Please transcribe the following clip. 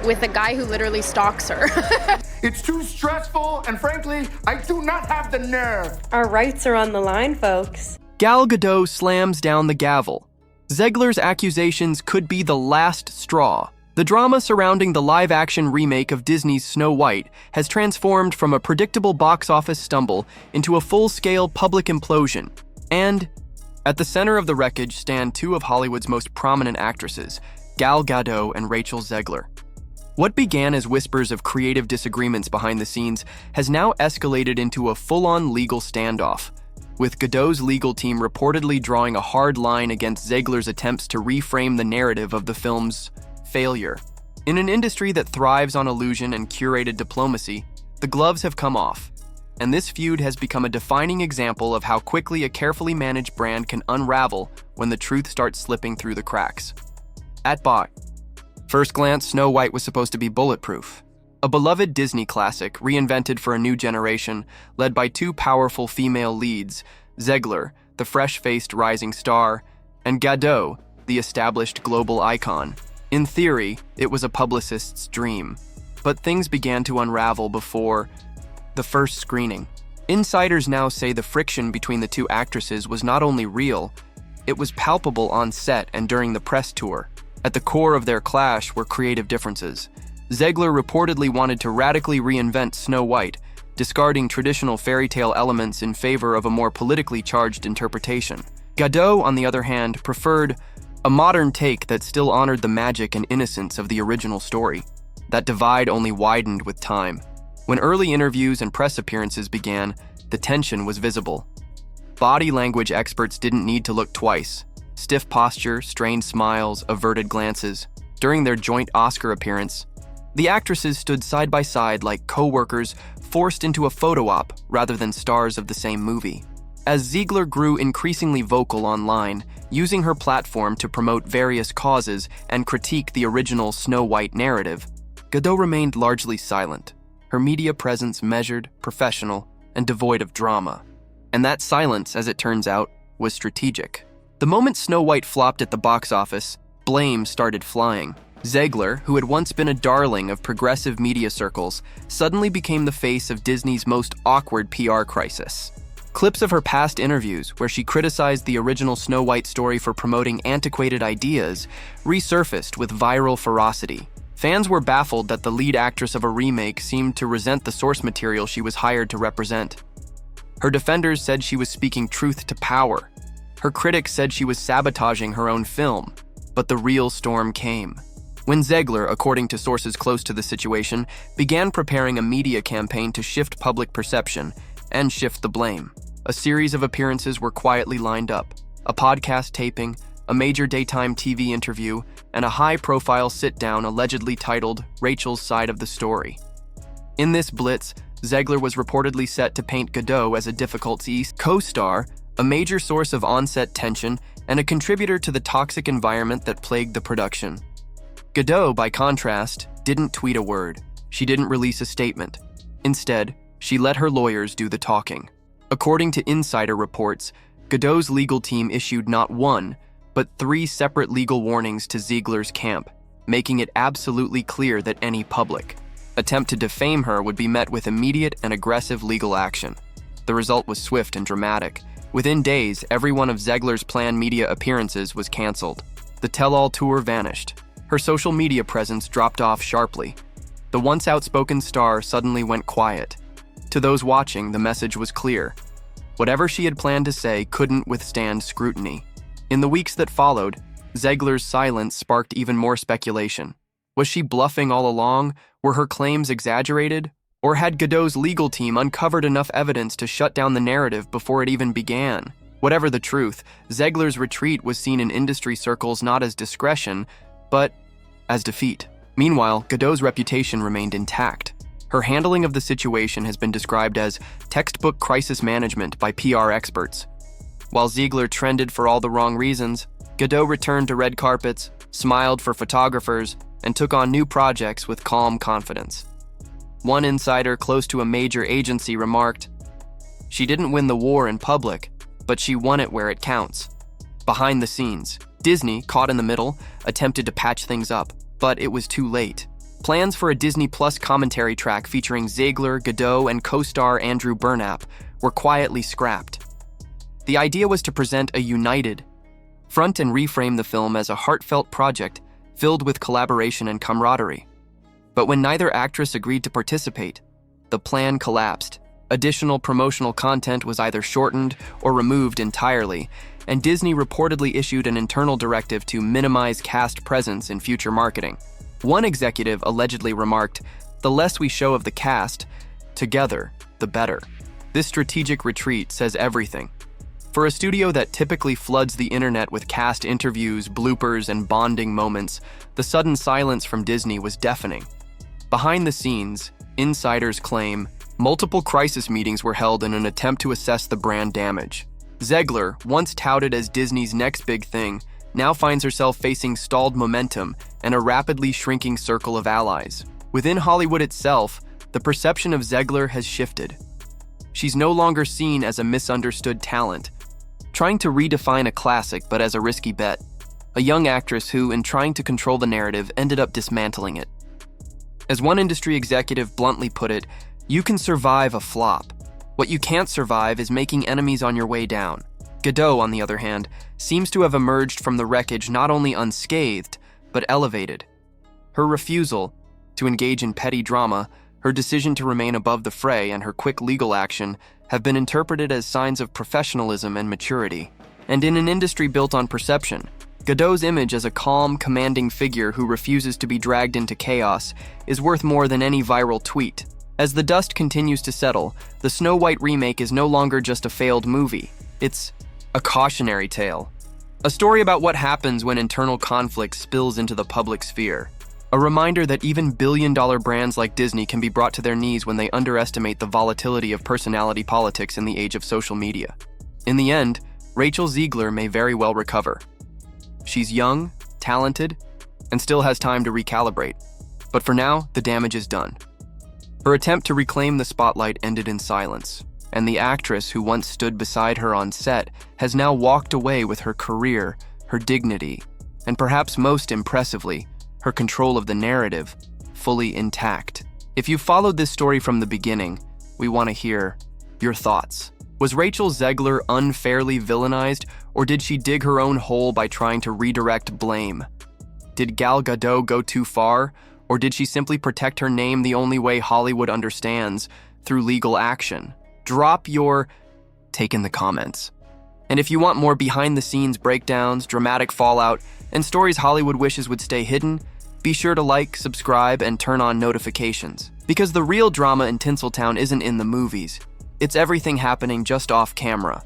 with a guy who literally stalks her. It's too stressful, and frankly, I do not have the nerve. Our rights are on the line, folks. Gal Gadot slams down the gavel. Zegler's accusations could be the last straw. The drama surrounding the live-action remake of Disney's Snow White has transformed from a predictable box office stumble into a full-scale public implosion. And at the center of the wreckage stand two of Hollywood's most prominent actresses, Gal Gadot and Rachel Zegler. What began as whispers of creative disagreements behind the scenes has now escalated into a full-on legal standoff, with Gadot's legal team reportedly drawing a hard line against Zegler's attempts to reframe the narrative of the film's failure. In an industry that thrives on illusion and curated diplomacy, the gloves have come off, and this feud has become a defining example of how quickly a carefully managed brand can unravel when the truth starts slipping through the cracks. At first glance, Snow White was supposed to be bulletproof. A beloved Disney classic, reinvented for a new generation, led by two powerful female leads, Zegler, the fresh-faced rising star, and Gadot, the established global icon. In theory, it was a publicist's dream, but things began to unravel before the first screening. Insiders now say the friction between the two actresses was not only real, it was palpable on set and during the press tour. At the core of their clash were creative differences. Zegler reportedly wanted to radically reinvent Snow White, discarding traditional fairy tale elements in favor of a more politically charged interpretation. Gadot, on the other hand, preferred a modern take that still honored the magic and innocence of the original story. That divide only widened with time. When early interviews and press appearances began, the tension was visible. Body language experts didn't need to look twice. Stiff posture, strained smiles, averted glances. During their joint Oscar appearance, the actresses stood side by side like co-workers forced into a photo op rather than stars of the same movie. As Zegler grew increasingly vocal online, using her platform to promote various causes and critique the original Snow White narrative, Gadot remained largely silent, her media presence measured, professional, and devoid of drama. And that silence, as it turns out, was strategic. The moment Snow White flopped at the box office, blame started flying. Zegler, who had once been a darling of progressive media circles, suddenly became the face of Disney's most awkward PR crisis. Clips of her past interviews, where she criticized the original Snow White story for promoting antiquated ideas, resurfaced with viral ferocity. Fans were baffled that the lead actress of a remake seemed to resent the source material she was hired to represent. Her defenders said she was speaking truth to power. Her critics said she was sabotaging her own film. But the real storm came when Zegler, according to sources close to the situation, began preparing a media campaign to shift public perception and shift the blame. A series of appearances were quietly lined up: a podcast taping, a major daytime TV interview, and a high-profile sit-down allegedly titled Rachel's Side of the Story. In this blitz, Zegler was reportedly set to paint Gadot as a difficult co-star, a major source of on-set tension, and a contributor to the toxic environment that plagued the production. Gadot, by contrast, didn't tweet a word. She didn't release a statement. Instead, she let her lawyers do the talking. According to insider reports, Gadot's legal team issued not one, but 3 separate legal warnings to Zegler's camp, making it absolutely clear that any public attempt to defame her would be met with immediate and aggressive legal action. The result was swift and dramatic. Within days, every one of Zegler's planned media appearances was canceled. The tell-all tour vanished. Her social media presence dropped off sharply. The once outspoken star suddenly went quiet. To those watching, the message was clear. Whatever she had planned to say couldn't withstand scrutiny. In the weeks that followed, Zegler's silence sparked even more speculation. Was she bluffing all along? Were her claims exaggerated? Or had Gadot's legal team uncovered enough evidence to shut down the narrative before it even began? Whatever the truth, Zegler's retreat was seen in industry circles not as discretion, but as defeat. Meanwhile, Gadot's reputation remained intact. Her handling of the situation has been described as textbook crisis management by PR experts. While Zegler trended for all the wrong reasons, Gadot returned to red carpets, smiled for photographers, and took on new projects with calm confidence. One insider close to a major agency remarked, "She didn't win the war in public, but she won it where it counts." Behind the scenes, Disney, caught in the middle, attempted to patch things up, but it was too late. Plans for a Disney Plus commentary track featuring Zegler, Gadot, and co-star Andrew Burnap were quietly scrapped. The idea was to present a united front and reframe the film as a heartfelt project filled with collaboration and camaraderie. But when neither actress agreed to participate, the plan collapsed. Additional promotional content was either shortened or removed entirely, and Disney reportedly issued an internal directive to minimize cast presence in future marketing. One executive allegedly remarked, "The less we show of the cast together, the better." This strategic retreat says everything. For a studio that typically floods the internet with cast interviews, bloopers, and bonding moments, the sudden silence from Disney was deafening. Behind the scenes, insiders claim multiple crisis meetings were held in an attempt to assess the brand damage. Zegler, once touted as Disney's next big thing, now finds herself facing stalled momentum and a rapidly shrinking circle of allies. Within Hollywood itself, the perception of Zegler has shifted. She's no longer seen as a misunderstood talent, trying to redefine a classic but as a risky bet. A young actress who, in trying to control the narrative, ended up dismantling it. As one industry executive bluntly put it, "You can survive a flop. What you can't survive is making enemies on your way down." Gadot, on the other hand, seems to have emerged from the wreckage not only unscathed, but elevated. Her refusal to engage in petty drama, her decision to remain above the fray, and her quick legal action have been interpreted as signs of professionalism and maturity. And in an industry built on perception, Gadot's image as a calm, commanding figure who refuses to be dragged into chaos is worth more than any viral tweet. As the dust continues to settle, the Snow White remake is no longer just a failed movie. It's a cautionary tale. A story about what happens when internal conflict spills into the public sphere. A reminder that even billion-dollar brands like Disney can be brought to their knees when they underestimate the volatility of personality politics in the age of social media. In the end, Rachel Zegler may very well recover. She's young, talented, and still has time to recalibrate. But for now, the damage is done. Her attempt to reclaim the spotlight ended in silence, and the actress who once stood beside her on set has now walked away with her career, her dignity, and perhaps most impressively, her control of the narrative, fully intact. If you followed this story from the beginning, we want to hear your thoughts. Was Rachel Zegler unfairly villainized, or did she dig her own hole by trying to redirect blame? Did Gal Gadot go too far, or did she simply protect her name the only way Hollywood understands, through legal action? Drop your take in the comments. And if you want more behind-the-scenes breakdowns, dramatic fallout, and stories Hollywood wishes would stay hidden, be sure to like, subscribe, and turn on notifications. Because the real drama in Tinseltown isn't in the movies. It's everything happening just off camera.